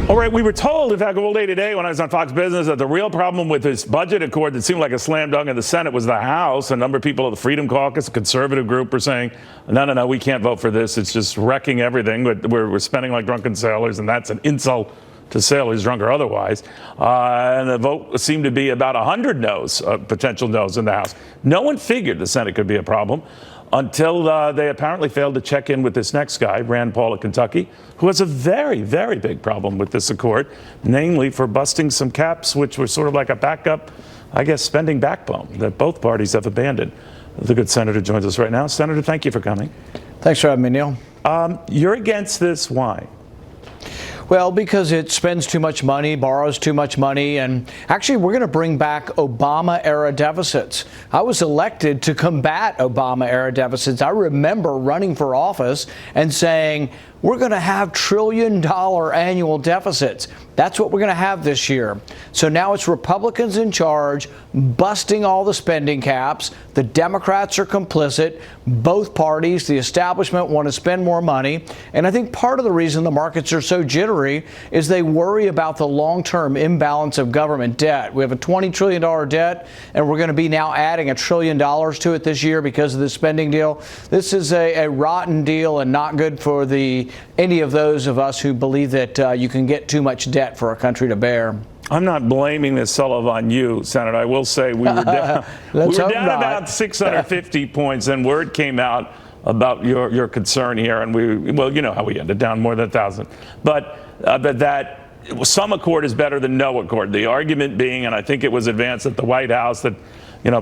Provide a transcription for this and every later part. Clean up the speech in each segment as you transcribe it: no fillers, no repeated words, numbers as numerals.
All right, we were told, in fact, all day today when I was on Fox Business, that the real problem with this budget accord that seemed like a slam dunk in the Senate was the House. A number of people of the Freedom Caucus, a conservative group, were saying, no, we can't vote for this. It's just wrecking everything. We're spending like drunken sailors, and that's an insult to sailors, drunk or otherwise. And the vote seemed to be about 100 no's, potential no's in the House. No one figured the Senate could be a problem until they apparently failed to check in with this next guy, Rand Paul of Kentucky, who has a very, very big problem with this accord, namely for busting some caps, which were sort of like a backup, I guess, spending backbone that both parties have abandoned. The good senator joins us right now. Senator, thank you for coming. Thanks for having me, Neil. You're against this. Why? Well, because it spends too much money, borrows too much money, and actually we're going to bring back Obama-era deficits. I was elected to combat Obama-era deficits. I remember running for office and saying, we're going to have trillion-dollar annual deficits. That's what we're going to have this year. So now it's Republicans in charge, busting all the spending caps. The Democrats are complicit. Both parties, the establishment, want to spend more money. And I think part of the reason the markets are so jittery is they worry about the long-term imbalance of government debt. We have a $20 trillion debt, and we're going to be now adding $1 trillion to it this year because of the spending deal. This is a rotten deal and not good for any of those of us who believe that you can get too much debt for a country to bear. I'm not blaming this on you, Senator. I will say we were down, about 650 points, and word came out about your concern here, and you know how we ended, down more than 1,000. But that some accord is better than no accord. The argument being, and I think it was advanced at the White House, that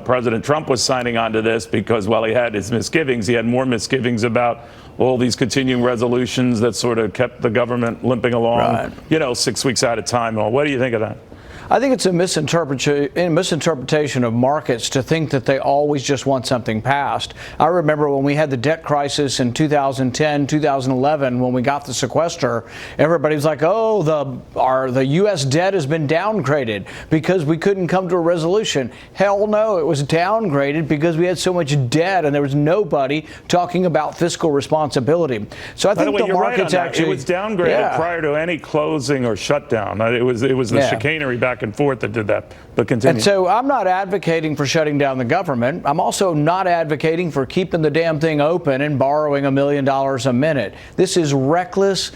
President Trump was signing on to this because, while he had his misgivings, he had more misgivings about all these continuing resolutions that sort of kept the government limping along, 6 weeks at a time. Well, what do you think of that? I think it's a misinterpretation of markets to think that they always just want something passed. I remember when we had the debt crisis in 2010, 2011, when we got the sequester, everybody was like, oh, the U.S. debt has been downgraded because we couldn't come to a resolution. Hell no, it was downgraded because we had so much debt and there was nobody talking about fiscal responsibility. So I think the markets actually... It was downgraded prior to any closing or shutdown. It was the chicanery back and forth that did that, but continue. And so I'm not advocating for shutting down the government. I'm also not advocating for keeping the damn thing open and borrowing $1 million a minute. This is reckless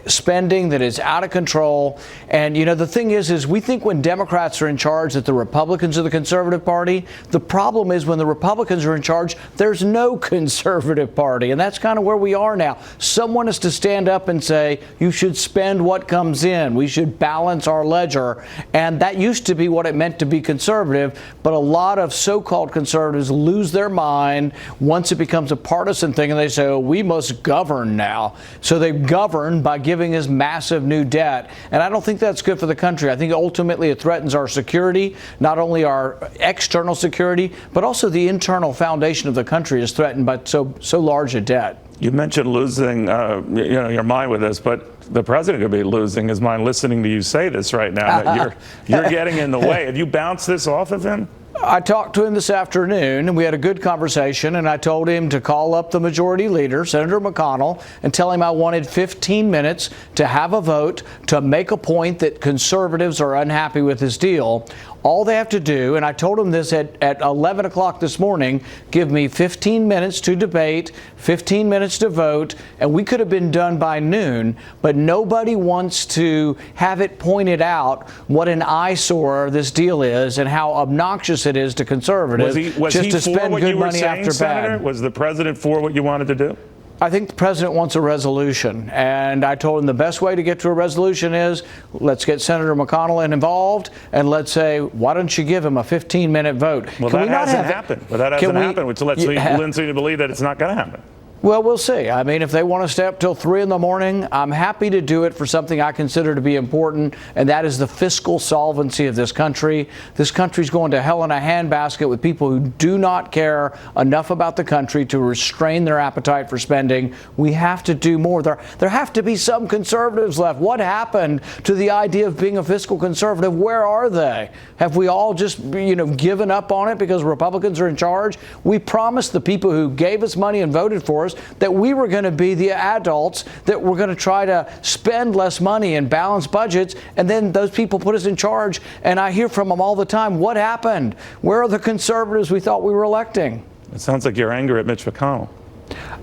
spending that is out of control. And the thing is we think when Democrats are in charge that the Republicans are the conservative party. The problem is when the Republicans are in charge, there's no conservative party. And that's kind of where we are now. Someone has to stand up and say, you should spend what comes in. We should balance our ledger. And that used to be what it meant to be conservative. But a lot of so-called conservatives lose their mind once it becomes a partisan thing. And they say, oh, we must govern now. So they govern by giving us massive new debt. And I don't think that's good for the country. I think ultimately it threatens our security, not only our external security, but also the internal foundation of the country is threatened by so large a debt. You mentioned losing your mind with this, but the president could be losing his mind listening to you say this right now, that you're getting in the way. Have you bounced this off of him? I talked to him this afternoon, and we had a good conversation, and I told him to call up the majority leader, Senator McConnell, and tell him I wanted 15 minutes to have a vote to make a point that conservatives are unhappy with this deal. All they have to do, and I told him this at 11 o'clock this morning, give me 15 minutes to debate, 15 minutes to vote, and we could have been done by noon, but nobody wants to have it pointed out what an eyesore this deal is and how obnoxious it is to conservatives just to spend good money after bad. Was the president for what you wanted to do? I think the president wants a resolution, and I told him the best way to get to a resolution is let's get Senator McConnell involved, and let's say, why don't you give him a 15-minute vote? Well, that hasn't happened. But that hasn't happened, which lets Lindsay to believe that it's not going to happen. Well, we'll see. I mean, if they want to stay up till 3 in the morning, I'm happy to do it for something I consider to be important, and that is the fiscal solvency of this country. This country's going to hell in a handbasket with people who do not care enough about the country to restrain their appetite for spending. We have to do more. There have to be some conservatives left. What happened to the idea of being a fiscal conservative? Where are they? Have we all just, given up on it because Republicans are in charge? We promised the people who gave us money and voted for us us that we were going to be the adults that were going to try to spend less money and balance budgets, and then those people put us in charge, and I hear from them all the time, what happened? Where are the conservatives we thought we were electing? It sounds like you're angry at Mitch McConnell.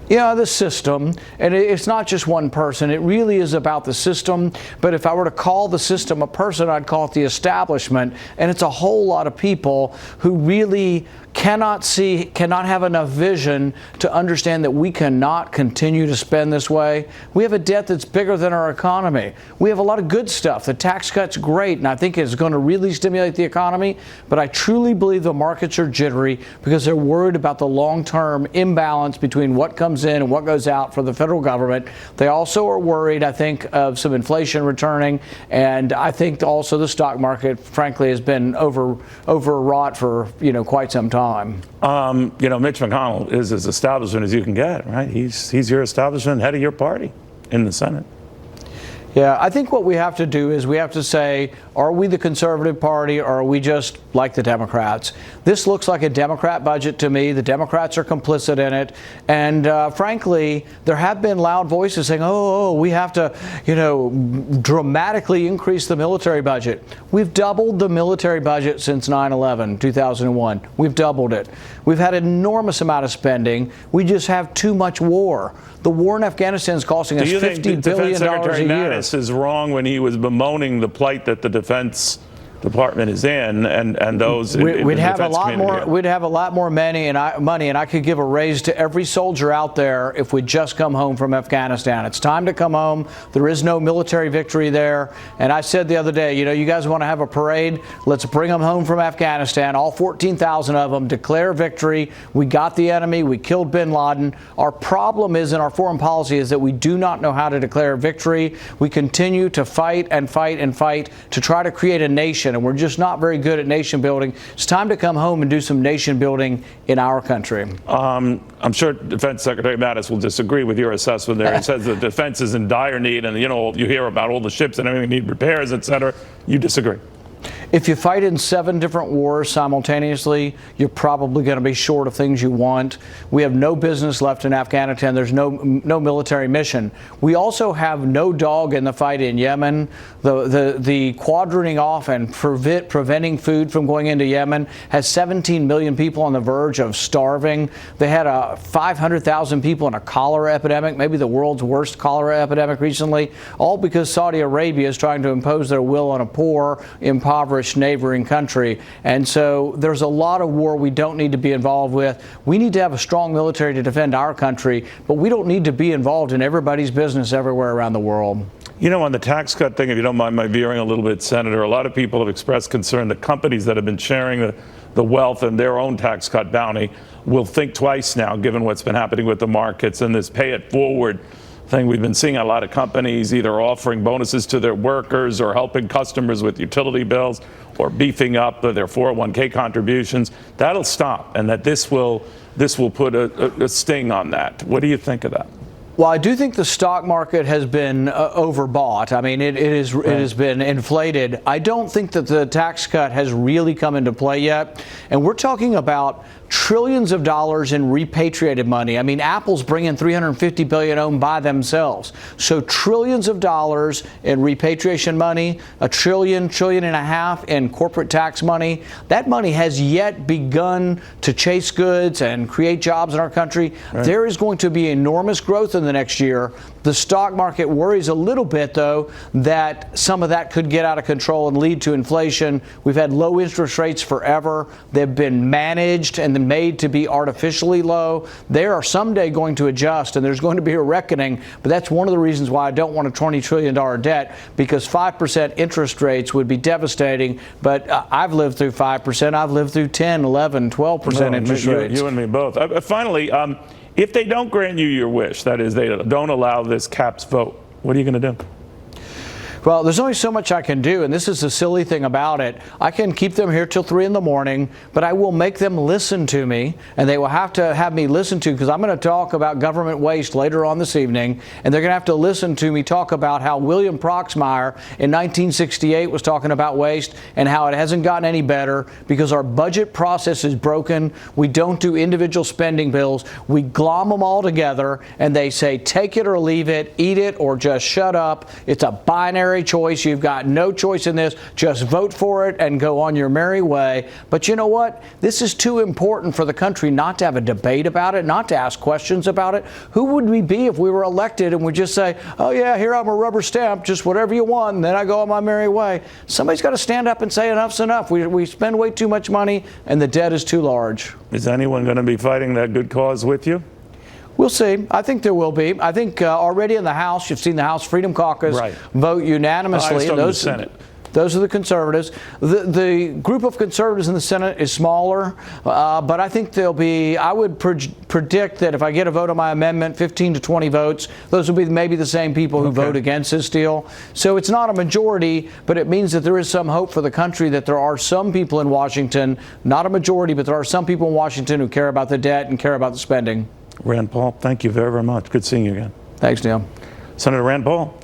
Yeah, the system, and it's not just one person. It really is about the system. But if I were to call the system a person, I'd call it the establishment. And it's a whole lot of people who really cannot have enough vision to understand that we cannot continue to spend this way. We have a debt that's bigger than our economy. We have a lot of good stuff. The tax cut's great, and I think it's going to really stimulate the economy. But I truly believe the markets are jittery because they're worried about the long-term imbalance between what comes in and what goes out for the federal government. They also are worried, I think, of some inflation returning, and I think also the stock market, frankly, has been overwrought for quite some time. Mitch McConnell is as establishment as you can get, right? He's your establishment, head of your party in the Senate. Yeah, I think what we have to do is we have to say, are we the conservative party or are we just like the Democrats? This looks like a Democrat budget to me. The Democrats are complicit in it. And frankly, there have been loud voices saying, we have to, dramatically increase the military budget. We've doubled the military budget since 9/11, 2001. We've doubled it. We've had an enormous amount of spending. We just have too much war. The war in Afghanistan is costing us $50 billion a year. Mattis is wrong when he was bemoaning the plight that the Defense Department is in, and those we'd have a lot more money, and I could give a raise to every soldier out there if we just come home from Afghanistan. It's time to come home. There is no military victory there, and I said the other day, you guys want to have a parade? Let's bring them home from Afghanistan, all 14,000 of them. Declare victory. We got the enemy. We killed bin Laden. Our problem is in our foreign policy is that we do not know how to declare victory. We continue to fight and fight and fight to try to create a nation. And we're just not very good at nation building. It's time to come home and do some nation building in our country. I'm sure Defense Secretary Mattis will disagree with your assessment there. He says the defense is in dire need, and you hear about all the ships and everything need repairs, et cetera. You disagree? If you fight in 7 different wars simultaneously, you're probably going to be short of things you want. We have no business left in Afghanistan. There's no military mission. We also have no dog in the fight in Yemen. The quadrating off and preventing food from going into Yemen has 17 million people on the verge of starving. They had 500,000 people in a cholera epidemic, maybe the world's worst cholera epidemic recently, all because Saudi Arabia is trying to impose their will on a poor, impoverished neighboring country. And so there's a lot of war we don't need to be involved with. We need to have a strong military to defend our country, but we don't need to be involved in everybody's business everywhere around the world. On the tax cut thing, if you don't mind my veering a little bit, Senator, a lot of people have expressed concern that companies that have been sharing the wealth and their own tax cut bounty will think twice now, given what's been happening with the markets and this pay it forward thing. We've been seeing a lot of companies either offering bonuses to their workers or helping customers with utility bills or beefing up their 401k contributions. That'll stop, and that this will put a sting on that. What do you think of that? Well, I do think the stock market has been overbought. I mean, it has been inflated. I don't think that the tax cut has really come into play yet. And we're talking about trillions of dollars in repatriated money. I mean, Apple's bringing $350 billion home by themselves. So trillions of dollars in repatriation money, $1 trillion, $1.5 trillion in corporate tax money. That money has yet begun to chase goods and create jobs in our country. Right. There is going to be enormous growth in the next year. The stock market worries a little bit, though, that some of that could get out of control and lead to inflation. We've had low interest rates forever. They've been managed and made to be artificially low. They are someday going to adjust, and there's going to be a reckoning. But that's one of the reasons why I don't want a $20 trillion debt, because 5% interest rates would be devastating. But I've lived through 5%. I've lived through 10, 11, 12% interest rates. You and me both. Finally, if they don't grant you your wish, that is, they don't allow this caps vote, what are you going to do? Well, there's only so much I can do, and this is the silly thing about it. I can keep them here till 3 in the morning, but I will make them listen to me, and they will have to have me listen to, because I'm going to talk about government waste later on this evening, and they're going to have to listen to me talk about how William Proxmire in 1968 was talking about waste and how it hasn't gotten any better because our budget process is broken. We don't do individual spending bills. We glom them all together, and they say take it or leave it, eat it or just shut up. It's a binary choice. You've got no choice in this. Just vote for it and go on your merry way. But you know what? This is too important for the country not to have a debate about it, not to ask questions about it. Who would we be if we were elected and we just say, oh yeah, here I'm a rubber stamp, just whatever you want, and then I go on my merry way? Somebody's got to stand up and say enough's enough. We spend way too much money and the debt is too large. Is anyone going to be fighting that good cause with you? We'll see. I think there will be. I think already in the House, you've seen the House Freedom Caucus vote unanimously. I was talking to the Senate. Those are the conservatives. The group of conservatives in the Senate is smaller, but I think there'll be, I would predict that if I get a vote on my amendment, 15 to 20 votes, those will be maybe the same people who vote against this deal. So it's not a majority, but it means that there is some hope for the country, that there are some people in Washington, not a majority, but there are some people in Washington who care about the debt and care about the spending. Rand Paul, thank you very, very much. Good seeing you again. Thanks, Neil. Senator Rand Paul.